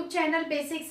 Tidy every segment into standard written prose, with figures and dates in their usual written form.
Channel basic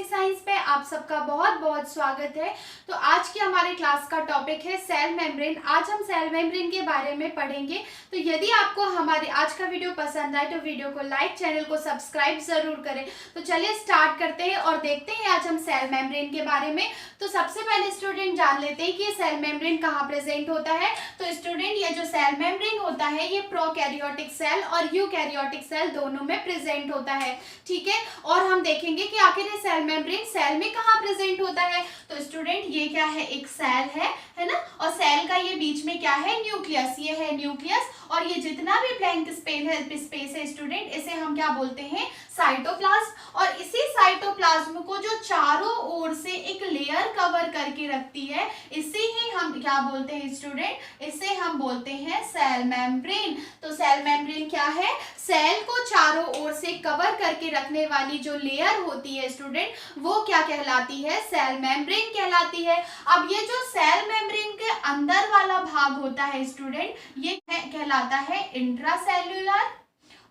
science पे आप सबका बहुत बहुत स्वागत है। तो आज की हमारे क्लास का टॉपिक है सेल मेम्ब्रेन। आज हम सेल मेम्ब्रेन के बारे में पढ़ेंगे। तो यदि आपको हमारे आज का वीडियो पसंद आए तो वीडियो को लाइक, चैनल को सब्सक्राइब जरूर करें। तो चलिए स्टार्ट करते हैं और देखते हैं आज हम सेल मेम्ब्रेन के बारे में। तो सबसे पहले स्टूडेंट जान लेते हैं कि सेल मेम्ब्रेन कहाँ प्रेजेंट होता है। तो स्टूडेंट ये जो सेल मेम्ब्रेन होता है ये प्रोकैरियोटिक सेल और यूकैरियोटिक सेल दोनों में प्रेजेंट होता है, ठीक है। और हम देखेंगे कि आखिर ये सेल मेम्ब्रेन सेल में कहाँ प्रेजेंट होता है। तो स्टूडेंट ये क्या है, एक सेल है ना, और सेल का ये बीच में क्या है, न्यूक्लियस। ये है न्यूक्लियस और ये जितना भी ब्लैंक स्पेस है स्टूडेंट, इसे हम क्या बोलते हैं, साइटोप्लाज्म। और इसी साइटोप्लाज्म को जो चारों ओर से एक लेयर कवर करके रखती है, इसे ही हम क्या बोलते हैं स्टूडेंट, इसे हम बोलते हैं सेल मेम्ब्रेन। तो सेल मेम्ब्रेन क्या है, सेल को चारों ओर से कवर करके रखने वाली जो लेयर होती है स्टूडेंट, वो क्या कहलाती है, सेल मेम्ब्रेन कहलाती है। अब ये जो सेल मेम्ब्रेन के अंदर वाला भाग होता है स्टूडेंट, ये कहलाता है इंट्रासेल्यूलर,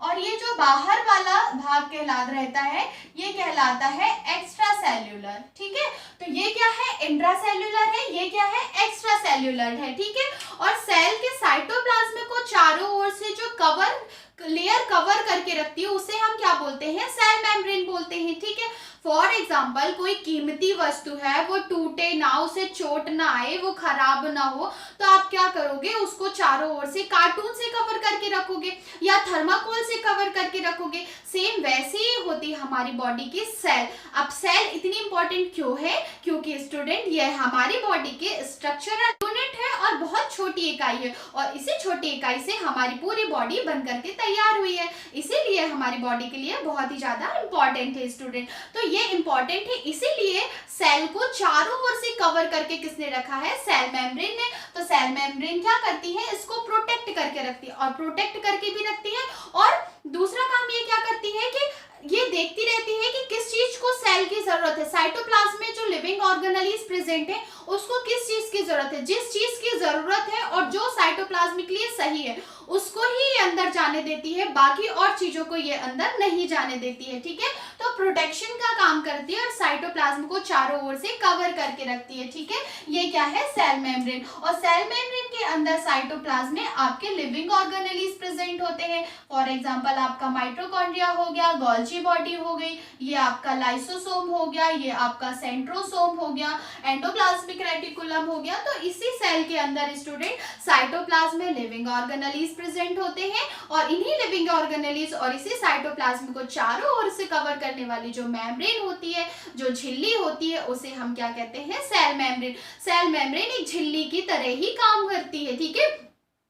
और ये जो बाहर वाला भाग रहता है ये कहलाता है एक्स्ट्रा सेल्यूलर, ठीक है। तो ये क्या है, इंट्रासेल्यूलर है, ये क्या है, एक्स्ट्रा सेल्यूलर है, ठीक है। और सेल के साइटोप्लाज्म को चारों ओर से जो लेयर कवर करके रखती है उसे हम क्या बोलते हैं, सेल मेम्ब्रेन बोलते हैं, ठीक है। फॉर एग्जाम्पल कोई कीमती वस्तु है, वो टूटे ना, उसे चोट ना आए, वो खराब ना हो, तो आप क्या करोगे, उसको चारों ओर से कार्टून से कवर करके रखोगे या थर्माकोल से कवर करके रखोगे। सेम वैसे ही होती है हमारी बॉडी की सेल। अब सेल इतनी इंपॉर्टेंट क्यों है, क्योंकि स्टूडेंट ये हमारी बॉडी के स्ट्रक्चरल यूनिट है और बहुत छोटी इकाई है, और इसी छोटी इकाई से हमारी पूरी बॉडी बन करके तैयार हुई है, इसीलिए हमारी बॉडी के लिए बहुत ही ज्यादा इंपॉर्टेंट है स्टूडेंट। तो ये इंपॉर्टेंट है, इसीलिए सेल को चारों ओर से कवर करके किसने रखा है, सेल मेम्ब्रेन ने। तो सेल मेम्ब्रेन क्या करती है, इसको प्रोटेक्ट करके रखती है, और प्रोटेक्ट करके भी रखती है। और दूसरा काम ये क्या करती है कि ये देखती रहती है कि किस चीज को सेल की जरूरत है। साइटोप्लाज्म में जो लिविंग ऑर्गेनेल्स प्रेजेंट है उसको किस चीज की जरूरत है, जिस चीज की जरूरत है और जो साइटोप्लाज्म के लिए सही है उसको ही ये अंदर जाने देती है, बाकी और चीजों को ये अंदर नहीं जाने देती है, ठीक है। तो प्रोटेक्शन का काम करती है और साइटोप्लाज्म को चारों ओर से कवर करके रखती है, ठीक है। ये क्या है, सेल मेम्ब्रेन। और सेल मेम्ब्रेन के अंदर साइटोप्लाज्म में आपके लिविंग ऑर्गेनेल्स प्रेजेंट होते हैं। फॉर एग्जांपल आपका माइटोकॉन्ड्रिया हो गया, गोल्जी बॉडी हो गई, ये आपका लाइसोसोम हो गया, ये आपका सेंट्रोसोम हो गया, एंडोप्लाज्मिक रेटिकुलम हो गया। तो इसी सेल के अंदर स्टूडेंट साइटोप्लाज्म में लिविंग ऑर्गेनेल्स प्रेजेंट होते हैं, और इन्हीं लिविंग ऑर्गेनेल्स और इसी साइटोप्लाज्म को चारों ओर से कवर करने वाली जो मेम्ब्रेन होती है, जो झिल्ली होती है, उसे हम क्या कहते हैं, सेल मेम्ब्रेन। सेल मेम्ब्रेन एक झिल्ली की तरह ही काम करती है, ठीक है।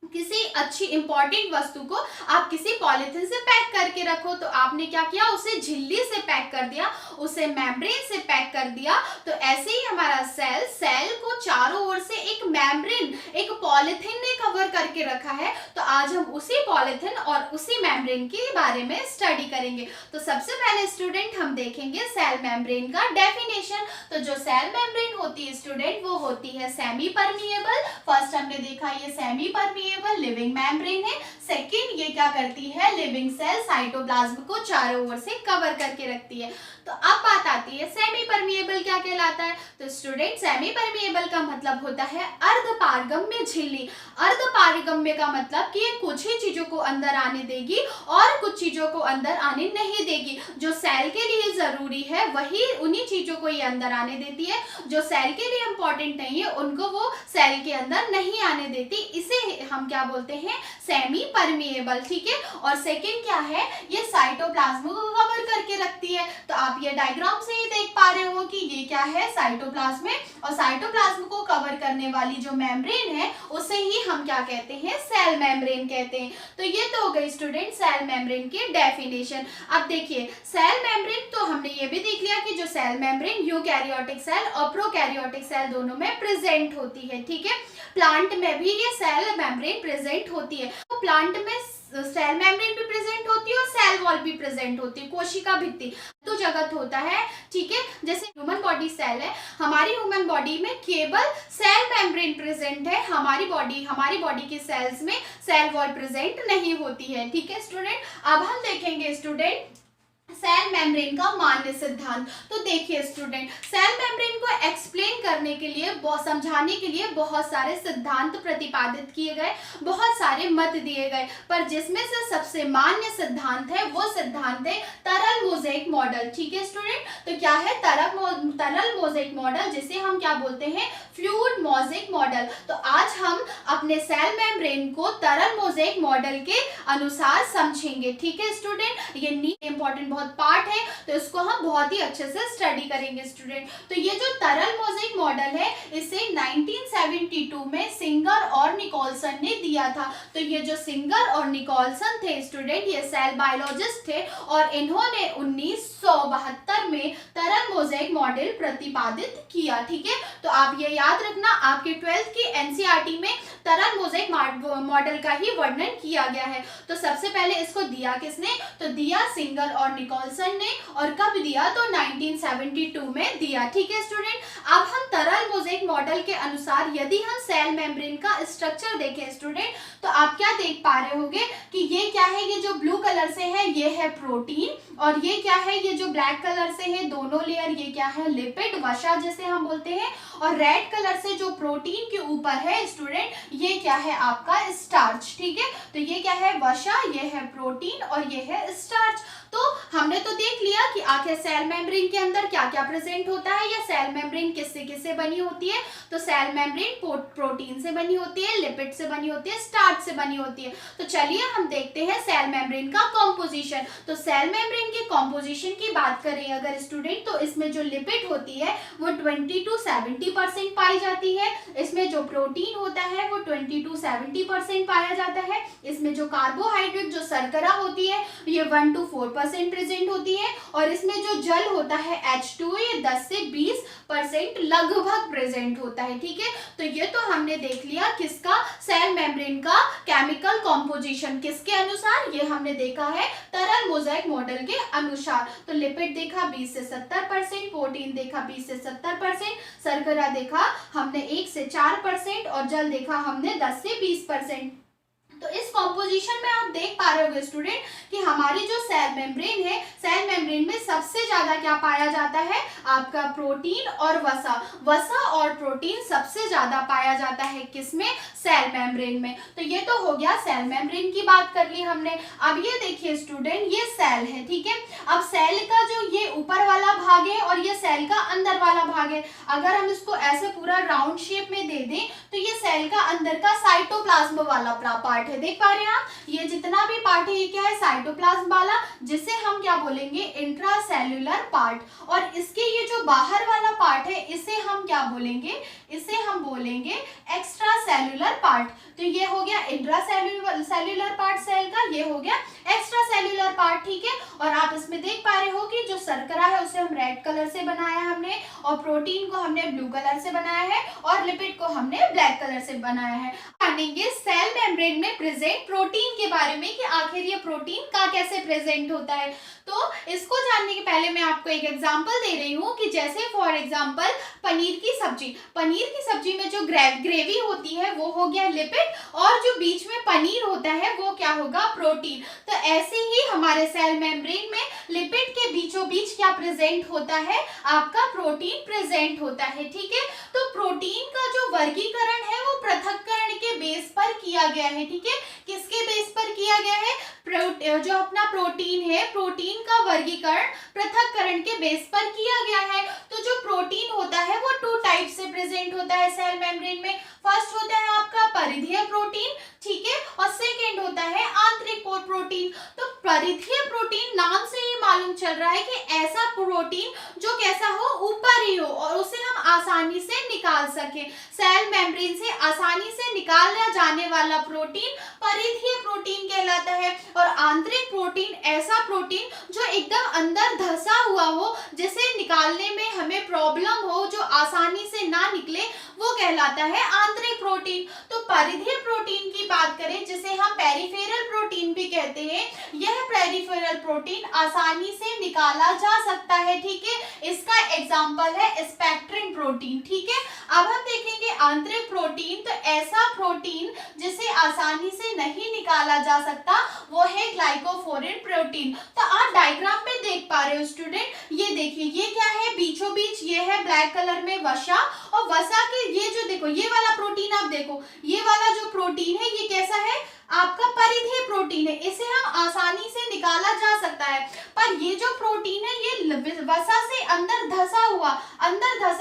किसी अच्छी इंपॉर्टेंट वस्तु को आप किसी पॉलिथीन से पैक करके रखो, तो आपने क्या किया, उसे झिल्ली से पैक कर दिया, उसे मेम्ब्रेन से पैक कर दिया। तो ऐसे ही हमारा सेल को चारों ओर से एक मेम्ब्रेन, एक पॉलिथीन ने कवर करके रखा है। तो आज हम उसी पॉलिथीन और उसी मेम्ब्रेन के बारे में स्टडी करेंगे। तो सबसे पहले स्टूडेंट हम देखेंगे सेल मेम्ब्रेन का डेफिनेशन। तो जो सेल मेम्ब्रेन होती है स्टूडेंट, वो होती है सेमी परमिएबल। फर्स्ट हमने देखा ये सेमी परमिएबल लिविंग मेम्ब्रेन है। सेकंड ये क्या करती है, लिविंग सेल साइटोप्लाज्म को चारों ओर से कवर करके रखती है। तो अब बात आती है सेमी परमिएबल क्या कहलाता है। तो स्टूडेंट सेमी परमिएबल का मतलब होता है अर्धपारगम्य झिल्ली। अर्धपारगम्य का मतलब कि ये कुछ ही चीजों को अंदर आने देगी और कुछ चीजों को अंदर आने नहीं देगी। जो सेल के लिए जरूरी है वही उन्हीं चीजों को ये अंदर आने देती है, जो सेल के लिए इंपॉर्टेंट नहीं है उनको वो सेल के अंदर नहीं आने देती। इसे हम क्या बोलते हैं, सेमी परमिएबल, ठीक है। और सेकंड क्या है, ये साइटोप्लाज्म को कवर करके रखती है। तो आप ये डायग्राम से ही देख पा रहे हो कि ये क्या है, साइटोप्लाज्म है, और साइटोप्लाज्म को कवर करने वाली जो मेम्ब्रेन है उसे ही हम क्या कहते हैं, सेल मेम्ब्रेन कहते हैं। तो ये तो हो गई स्टूडेंट सेल मेम्ब्रेन की डेफिनेशन। अब देखिए सेल मेम्ब्रेन, तो हमने ये भी देख लिया कि जो सेल मेम्ब्रेन यूकैरियोटिक सेल और प्रोकैरियोटिक सेल दोनों में प्रेजेंट होती है, ठीक है। प्लांट में भी ये सेल मेम्ब्रेन प्रेजेंट होती है। तो प्लांट में सेल मेम्ब्रेन भी प्रेजेंट होती है और सेल वॉल भी प्रेजेंट होती है, कोशिका भित्ति तो जगत होता है, ठीक है। जैसे ह्यूमन बॉडी सेल है, हमारी ह्यूमन बॉडी में केवल सेल मेम्ब्रेन प्रेजेंट है, हमारी बॉडी के सेल्स में सेल वॉल प्रेजेंट नहीं होती है, ठीक है स्टूडेंट। अब हम देखेंगे स्टूडेंट सेल मेम्ब्रेन का मान्य सिद्धांत। तो देखिए स्टूडेंट, सेल मेम्ब्रेन को एक्सप्लेन करने के लिए, समझाने के लिए बहुत सारे सिद्धांत प्रतिपादित किए गए, बहुत सारे मत दिए गए, पर जिसमें से सबसे मान्य सिद्धांत है वो सिद्धांत है तरल मोज़ेक मॉडल। ठीक है स्टूडेंट, तो क्या है तरल मोज़ेक मॉडल, जिसे हम क्या बोलते हैं, फ्लूइड मोज़ेक मॉडल। तो आज हम अपने सेल मेम्ब्रेन को तरल मोज़ेक मॉडल के अनुसार समझेंगे। ठीक है स्टूडेंट, ये इंपॉर्टेंट बहुत पार्ट है, तो इसको हम बहुत ही अच्छे से स्टडी करेंगे स्टूडेंट। तो ये जो तरल मोज़ेक मॉडल है, इसे 1972 में सिंगर और निकोलसन ने दिया था। तो ये जो सिंगर और निकोलसन थे स्टूडेंट, ये सेल बायोलॉजिस्ट थे और इन्होंने 1972 में तरल मोज़ेक मॉडल प्रतिपादित किया। ठीक है, तो आप ये याद रखना, आपके 12th की एनसीईआरटी में तरल मोज़ेक मॉडल का ही वर्णन किया गया है। तो सबसे पहले इसको दिया किसने, तो दिया सिंगर और निकोलसन ने, और कब दिया, तो 1972 में दिया। ठीक है स्टूडेंट, अब हम तरल मोज़ेक मॉडल के अनुसार यदि हम सेल मेम्ब्रेन का स्ट्रक्चर देखें स्टूडेंट, तो आप क्या देख पा रहे होंगे कि ये क्या है, ये जो ब्लू कलर से है ये है प्रोटीन, और ये क्या है, ये जो ब्लैक कलर से है दोनों लेयर, ये क्या है, लिपिड, वसा जिसे हम बोलते हैं, और रेड कलर से जो प्रोटीन के ऊपर है स्टूडेंट, ये क्या है आपका स्टार्च। ठीक है, तो ये क्या है, वसा, ये है प्रोटीन और ये है स्टार्च। तो हमने तो देख लिया कि आखिर सेल मेम्ब्रेन के अंदर क्या क्या प्रेजेंट होता है, या सेल मेम्ब्रेन किससे किससे बनी होती है। तो सेल मेम्ब्रेन प्रोटीन से बनी होती है, लिपिड से बनी होती है, स्टार्च से बनी होती है। तो चलिए हम देखते हैं सेल मेम्ब्रेन का कॉम्पोजिशन। तो सेल मेम्ब्रेन के कॉम्पोजिशन की बात करें अगर स्टूडेंट, तो इसमें जो लिपिड होती है वो 20 to 70% पाई जाती है। इसमें जो प्रोटीन होता है वो 20 to 70% पाया जाता है। इसमें जो कार्बोहाइड्रेट, जो शर्करा होती है, ये 1 to 4% प्रेजेंट होती है, और इसमें जो जल होता है H2, ये 10 से 20% लगभग प्रेजेंट होता है। ठीक है, तो ये तो हमने देख लिया किसका, सेल मेम्ब्रेन का केमिकल कॉम्पोजिशन किसके अनुसार, ये हमने देखा है तरल मोज़ेक मॉडल के अनुसार। तो लिपिड देखा 20 से 70%, प्रोटीन देखा 20 से 70%, शर्करा देखा हमने 1 से 4%, और जल देखा हमने 10 से 20%। तो इस कॉम्पोजिशन में आप देख पा रहे होंगे स्टूडेंट कि हमारी जो सेल मेम्ब्रेन है, सेल मेम्ब्रेन में सबसे ज्यादा क्या पाया जाता है, आपका प्रोटीन और वसा और प्रोटीन सबसे ज्यादा पाया जाता है किसमें, सेल मेम्ब्रेन में। तो ये तो हो गया सेल मेम्ब्रेन की बात कर ली हमने। अब ये देखिए स्टूडेंट, ये सेल है। ठीक है, अब सेल का जो ये ऊपर वाला भाग है और ये सेल का अंदर वाला भाग है, अगर हम इसको ऐसे पूरा राउंड शेप में दे दें तो ये सेल का अंदर का साइटोप्लाज्म वाला पार्ट है। देख पा रहे हैं आप, ये जितना भी पार्ट है ये क्या है, साइटोप्लाज्म वाला, जिसे हम क्या बोलेंगे, इंट्रासेल्युलर पार्ट। और इसके ये जो बाहर वाला पार्ट है इसे हम क्या बोलेंगे, इसे हम बोलेंगे एक्स्ट्रा सेल्युलर पार्ट। तो ये हो गया इंट्रासेल्युलर पार्ट सेल का, ये हो गया एक्स्ट्रा सेल्युलर पार्ट। ठीक है, और आप इसमें देख पा रहे हो कि जो शर्करा है उसे हम रेड कलर से बनाया हमने, और प्रोटीन को हमने ब्लू कलर से बनाया है, और लिपिड को हमने ब्लैक कलर से बनाया है। जानेंगे सेल मेम्ब्रेन में प्रेजेंट प्रोटीन के बारे में कि आखिर ये प्रोटीन का कैसे प्रेजेंट होता है। तो इसको जानने के पहले मैं आपको एक एग्जांपल दे रही हूँ कि जैसे फॉर एग्जांपल पनीर की सब्जी में जो ग्रेवी होती है वो हो गया लिपिड, और जो बीच में पनीर होता है वो क्या होगा, प्रोटीन। तो ऐसे ही हमारे सेल मेम्ब्रेन में लिपिड के बीचों बीच क्या प्रेजेंट होता है, आपका प्रोटीन प्रेजेंट होता है। ठीक है, तो प्रोटीन का जो वर्गीकरण है वो पृथक्करण के बेस पर किया गया है। ठीक है, किसके बेस पर किया गया है, जो अपना प्रोटीन है, प्रोटीन का वर्गीकरण पृथक्करण के बेस पर किया गया है। तो जो प्रोटीन होता है वो 2 टाइप से प्रेजेंट होता है सेल मेम्ब्रेन में। फर्स्ट होता है आपका परिधीय प्रोटीन, ठीक है, और सेकेंड होता है आंतरिक प्रोटीन। तो परिधीय प्रोटीन नाम से ही मालूम चल रहा है कि ऐसा प्रोटीन जो कैसा हो, ऊपर ही हो, और उसे हम आसानी से निकाल सके। सेल मेम्ब्रेन से आसानी से निकाला जाने वाला प्रोटीन परिधीय प्रोटीन कहलाता है। और आंतरिक प्रोटीन ऐसा प्रोटीन जो एकदम अंदर धंसा हुआ हो, जिसे निकालने में हमें प्रॉब्लम हो, जो आसानी से ना निकले, वो कहलाता है आंतरिक प्रोटीन। तो परिधीय प्रोटीन की बात करें, जिसे हम पेरिफेरल प्रोटीन भी कहते हैं, यह पेरिफेरल प्रोटीन आसानी से निकाला जा सकता है। ठीक है, इसका एग्जांपल है स्पेक्ट्रिन प्रोटीन। ठीक है, अब हम देखेंगे आंतरिक प्रोटीन, तो ऐसा प्रोटीन जिसे आसानी से नहीं निकाला जा सकता वो है ग्लाइकोफोरिन प्रोटीन। तो आप डायग्राम में देख पा रहे हो स्टूडेंट, ये देखिए ये क्या है, बीचों बीच ये है ब्लैक कलर में वसा, और वसा के ये जो देखो ये वाला प्रोटीन, आप देखो ये वाला जो प्रोटीन है ये कैसा है, आपका परिधीय प्रोटीन है, इसे हम आसानी से निकाला जा सकता है। पर ये जो प्रोटीन है ये वसा से अंदर धसा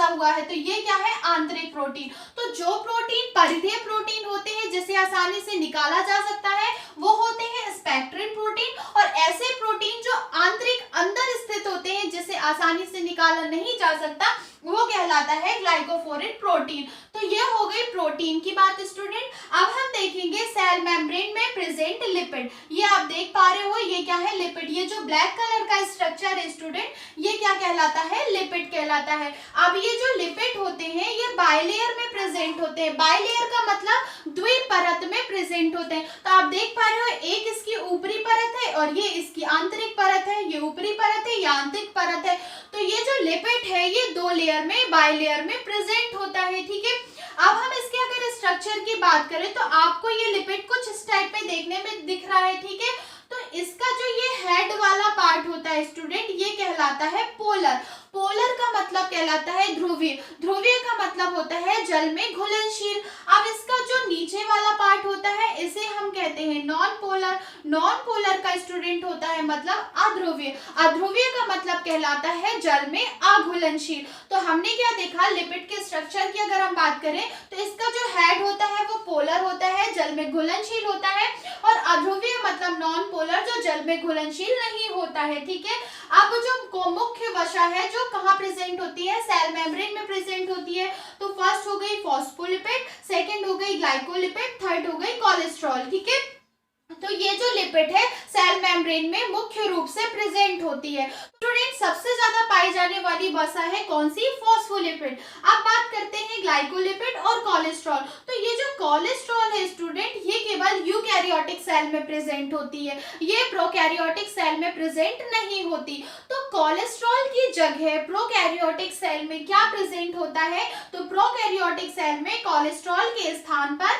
हुआ है, तो ये क्या है, आंतरिक प्रोटीन। तो जो प्रोटीन परिधीय प्रोटीन होते हैं जिसे आसानी से निकाला जा सकता है वो होते हैं स्पेक्ट्रिन प्रोटीन, और ऐसे प्रोटीन जो आंतरिक अंदर स्थित होते हैं जिसे आसानी से निकाला नहीं जा सकता वो कहलाता है ग्लाइकोफोरिन प्रोटीन। तो ये हो गई प्रोटीन की बात स्टूडेंट। अब हम देखेंगे सेल मेम्ब्रेन में प्रेजेंट लिपिड। ये आप देख पा रहे हो ये क्या है, लिपिड। ये जो ब्लैक कलर का स्ट्रक्चर है स्टूडेंट ये क्या कहलाता है, लिपिड कहलाता है। अब ये जो लिपिड होते हैं ये बाइलेयर में प्रेजेंट होते हैं। बाइलेयर का मतलब द्विपरत में प्रेजेंट होते हैं। तो आप देख पा रहे हो एक इसकी ऊपरी परत है और ये इसकी आंतरिक परत है, ये ऊपरी परत है, ये आंतरिक परत है। तो ये जो लिपिड है ये दो लेयर में, बाइलेयर में प्रेजेंट होता है, ठीक है। अब हम इसके अगर स्ट्रक्चर की बात करें तो आपको ये लिपिड कुछ इस टाइप में देखने में दिख रहा है, ठीक है। तो इसका जो ये हेड वाला पार्ट होता है स्टूडेंट ये कहलाता है पोलर। पोलर का मतलब कहलाता है ध्रुवीय। ध्रुवीय का मतलब होता है जल में घुलनशील। अब इसका जो नीचे वाला पार्ट होता है इसे हम कहते हैं नॉन पोलर। नॉन पोलर का स्टूडेंट होता है मतलब अध्रुवीय। अध्रुवीय का मतलब कहलाता है जल में अघुलनशील। तो हमने क्या देखा, लिपिड के स्ट्रक्चर की अगर हम बात करें तो इसका जो हेड होता है वो पोलर होता है, जल में घुलनशील होता है, और अध्रुवीय मतलब नॉन पोलर जो जल में घुलनशील नहीं होता है, ठीक है। अब जो मुख्य वसा है जो कहाँ प्रेजेंट होती है, सेल मेम्ब्रेन में प्रेजेंट होती है। तो फर्स्ट हो गई फॉस्फोलिपिड, सेकंड हो गई ग्लाइकोलिपिड, थर्ड हो गई कोलेस्ट्रॉल, ठीक है। तो ये जो लिपिड है सेल मेम्ब्रेन में मुख्य रूप से प्रेजेंट होती है। स्टूडेंट सबसे ज्यादा पाई जाने वाली वसा है कौन सी, फॉस्फोलिपिड। अब बात करते हैं ग्लाइकोलिपिड और कोलेस्ट्रॉल। तो ये जो कोलेस्ट्रॉल है स्टूडेंट ये केवल यूकैरियोटिक सेल में प्रेजेंट होती है, ये प्रोकैरियोटिक सेल में प्रेजेंट नहीं होती। तो कोलेस्ट्रॉल की जगह प्रोकैरियोटिक सेल में क्या प्रेजेंट होता है, तो प्रोकैरियोटिक सेल में कोलेस्ट्रॉल के स्थान पर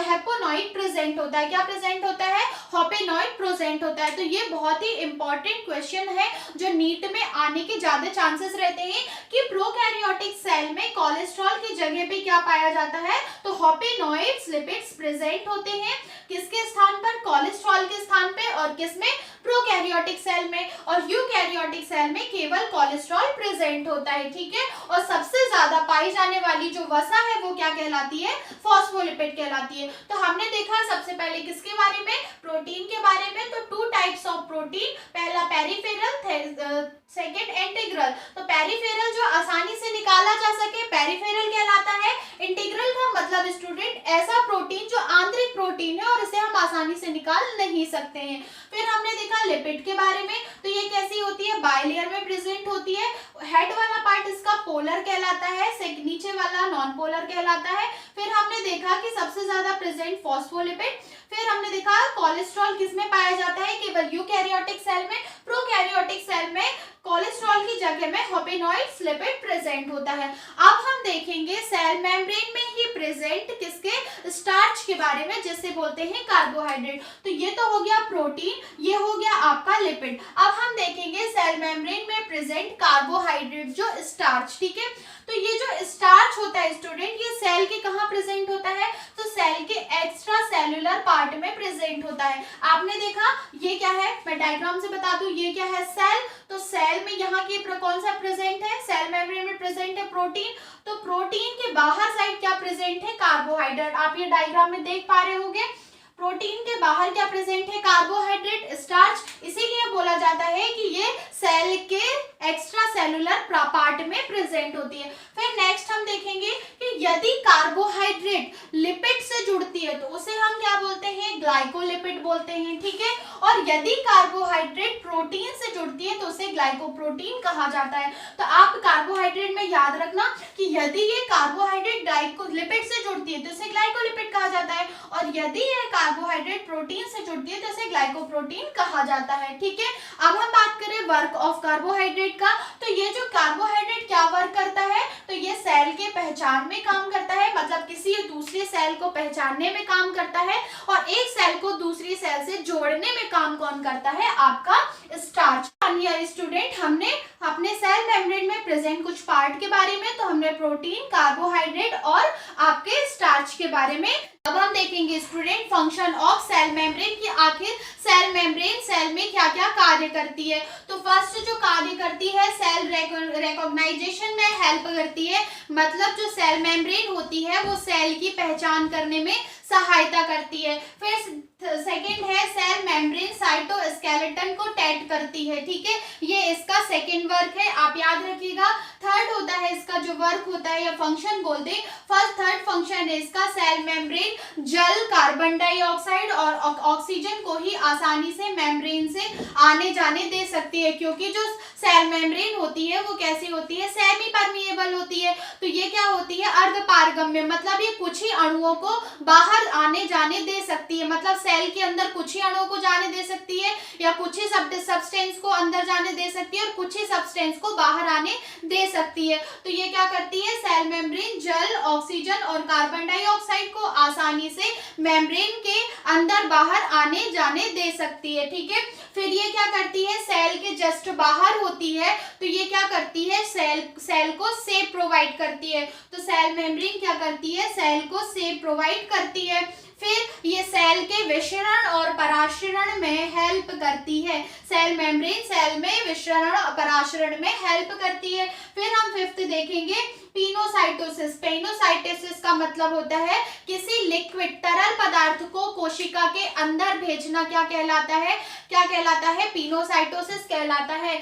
हेपोनॉइड प्रेजेंट होता है। क्या प्रेजेंट होता है, हेपोनॉइड प्रेजेंट होता है। तो ये बहुत ही इंपॉर्टेंट क्वेश्चन है जो नीट में आने के ज्यादा चांसेस रहते हैं कि प्रोकैरियोटिक सेल में कोलेस्ट्रॉल की जगह पे क्या पाया जाता है, तो हेपोनॉइड्स लिपिड्स प्रेजेंट होते हैं। किसके स्थान पर, कोलेस्ट्रॉल के स्थान पे, और किसमें, प्रोकैरियोटिक सेल में। और यूकैरियोटिक सेल में केवल कोलेस्ट्रॉल प्रेजेंट होता है, ठीक है। और सबसे ज्यादा पाई जाने वाली जो वसा है वो क्या कहलाती है, फॉस्फोलिपिड कहलाती है। तो हमने देखा सबसे पहले किसके बारे में, प्रोटीन के बारे में। तो टू टाइप्स ऑफ प्रोटीन, पहला पेरिफेरल, सेकेंड इंटीग्रल। तो पेरिफेरल जो आसानी से निकाला जा सके पेरिफेरल कहलाता है। इंटीग्रल का मतलब स्टूडेंट ऐसा प्रोटीन जो आंतरिक प्रोटीन है और इसे हम आसानी से निकाल नहीं सकते हैं। फिर हमने देखा लिपिड के बारे में, तो ये कैसी होती है, बाइलेयर में प्रेजेंट होती है। हेड वाला पार्ट इसका पोलर कहलाता है, नीचे वाला नॉन पोलर कहलाता है। फिर हमने देखा कि सबसे ज्यादा प्रेजेंट फॉस्फोलिपिड। फिर हमने देखा कोलेस्ट्रॉल किसमें पाया जाता है, केवल यूकैरियोटिक सेल में। प्रोकैरियोटिक सेल में कोलेस्ट्रॉल की जगह में हेपोनॉइड्स लिपिड प्रेजेंट होता है। अब हम देखेंगे सेल मेम्ब्रेन में ही प्रेजेंट किसके, स्टार्च के बारे में, जिसे बोलते हैं कार्बोहाइड्रेट। तो ये तो हो गया प्रोटीन, ये हो गया आपका लिपिड। अब हम देखेंगे सेल मेम्ब्रेन में प्रेजेंट कार्बोहाइड्रेट जो स्टार्च, ठीक है। तो ये जो स्टार्च होता है स्टूडेंट ये सेल के कहाँ प्रेजेंट होता है, तो सेल के एक्स्ट्रा सेलुलर पार्ट में प्रेजेंट होता है। आपने देखा ये क्या है, मैं डायग्राम से बता दूं, ये क्या है, सेल। तो सेल में यहाँ की कौन सा प्रेजेंट है, सेल मेम्ब्रेन में प्रेजेंट है प्रोटीन। तो प्रोटीन के बाहर साइड क्या प्रेजेंट है, कार्बोहाइड्रेट। आप ये डायग्राम में देख पा रहे होंगे, प्रोटीन के बाहर क्या प्रेजेंट है, कार्बोहाइड्रेट, स्टार्च। इसीलिए बोला जाता है कि ये सेल के एक्स्ट्रा सेलुलर पार्ट में प्रेजेंट होती है। फिर नेक्स्ट हम देखेंगे कि यदि कार्बोहाइड्रेट लिपिड से जुड़ती है तो उसे हम क्या बोलते हैं, ग्लाइकोलिपिड बोलते हैं, ठीक है। और यदि कार्बोहाइड्रेट प्रोटीन से जुड़ती है तो उसे ग्लाइकोप्रोटीन कहा जाता है। तो आप कार्बोहाइड्रेट में याद रखना कि यदि ये कार्बोहाइड्रेट लिपिड से जुड़ती है तो उसे ग्लाइकोलिपिड कहा जाता है, और यदि ये कार्बोहाइड्रेट प्रोटीन से जुड़ती है तो इसे ग्लाइकोप्रोटीन कहा जाता है, ठीक है। अब हम बात करें वर्क ऑफ कार्बोहाइड्रेट का, तो ये जो कार्बोहाइड्रेट क्या वर्क करता है, तो ये सेल के पहचान में काम करता है। मतलब किसी दूसरे सेल को पहचानने में काम करता है, और एक सेल को दूसरी सेल से जोड़ने में काम कौन करता है? आपका स्टार्च। स्टूडेंट, हमने अपने सेल मेम्ब्रेन में प्रेजेंट कुछ पार्ट के बारे में, तो हमने प्रोटीन, कार्बोहाइड्रेट और आपके स्टार्च के बारे में। अब हम देखेंगे student function of cell membrane की आखिर सेल मेम्ब्रेन सेल में क्या क्या कार्य करती है। तो फर्स्ट जो कार्य करती है, सेल रिकॉग्नाइजेशन में हेल्प करती है, मतलब जो सेल मेम्ब्रेन होती है वो सेल की पहचान करने में सहायता करती है। फिर सेकंड है सेल मेम्ब्रेन साइटोस्केलेटन को टैग करती है, ठीक है, ये इसका सेकंड वर्क है, आप याद रखिएगा। थर्ड होता है इसका जो वर्क होता है या फंक्शन बोलते हैं, फर्स्ट थर्ड फंक्शन है इसका, सेल मेम्ब्रेन जल, कार्बन डाइऑक्साइड और ऑक्सीजन को ही आसानी से मेम्ब्रेन से आने जाने दे सकती है, क्योंकि जो सेल मेम्ब्रेन होती है वो कैसी होती है? सेमी परमिएबल होती है। तो ये क्या होती है? अर्धपारगम्य, मतलब ये कुछ ही अणुओं को बाहर आने जाने दे सकती है, मतलब सेल के अंदर कुछ ही अणुओं को जाने दे सकती है, या कुछ ही सब्सटेंस को अंदर जाने दे सकती है और कुछ ही सब्सटेंस को बाहर आने दे सकती है। तो ये क्या करती है? सेल मेम्ब्रेन जल, ऑक्सीजन और कार्बन डाइऑक्साइड को आसानी से मेम्ब्रेन के अंदर बाहर आने जाने दे सकती है, ठीक है। फिर ये क्या करती है? सेल के जस्ट बाहर होती है, तो ये क्या करती है? सेल को शेप प्रोवाइड करती है। तो सेल मेम्ब्रेन क्या करती है? सेल को शेप प्रोवाइड करती है। फिर ये सेल के विषरण और पराशरण में हेल्प करती है। सेल मेम्ब्रेन सेल में विषरण और पराशरण में हेल्प करती है। फिर हम फिफ्थ देखेंगे पिनोसाइटोसिस। पिनोसाइटोसिस का मतलब होता है किसी लिक्विड तरल पदार्थ को कोशिका के अंदर भेजना। क्या कहलाता है? क्या कहलाता है? पिनोसाइटोसिस कहलाता है।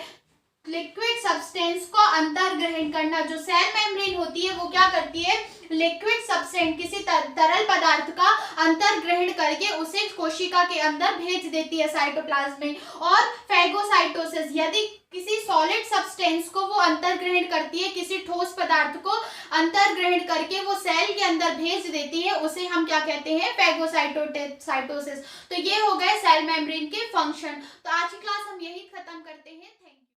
लिक्विड सब्सटेंस को अंतर ग्रहण करना। जो सेल मेम्ब्रेन होती है वो क्या करती है? लिक्विड सब्सटेंस, किसी तरल पदार्थ का अंतर ग्रहण करके उसे कोशिका के अंदर भेज देती है साइटोप्लाज्म में। और फैगोसाइटोसिस, यदि किसी सॉलिड सब्सटेंस को वो अंतर ग्रहण करती है, किसी ठोस पदार्थ को अंतर ग्रहण करके वो सेल के अंदर भेज देती है, उसे हम क्या कहते हैं? फैगोसाइटोसिस। तो ये हो गए सेल मेम्ब्रेन के फंक्शन। तो आज की क्लास हम यही खत्म करते हैं। Thank you.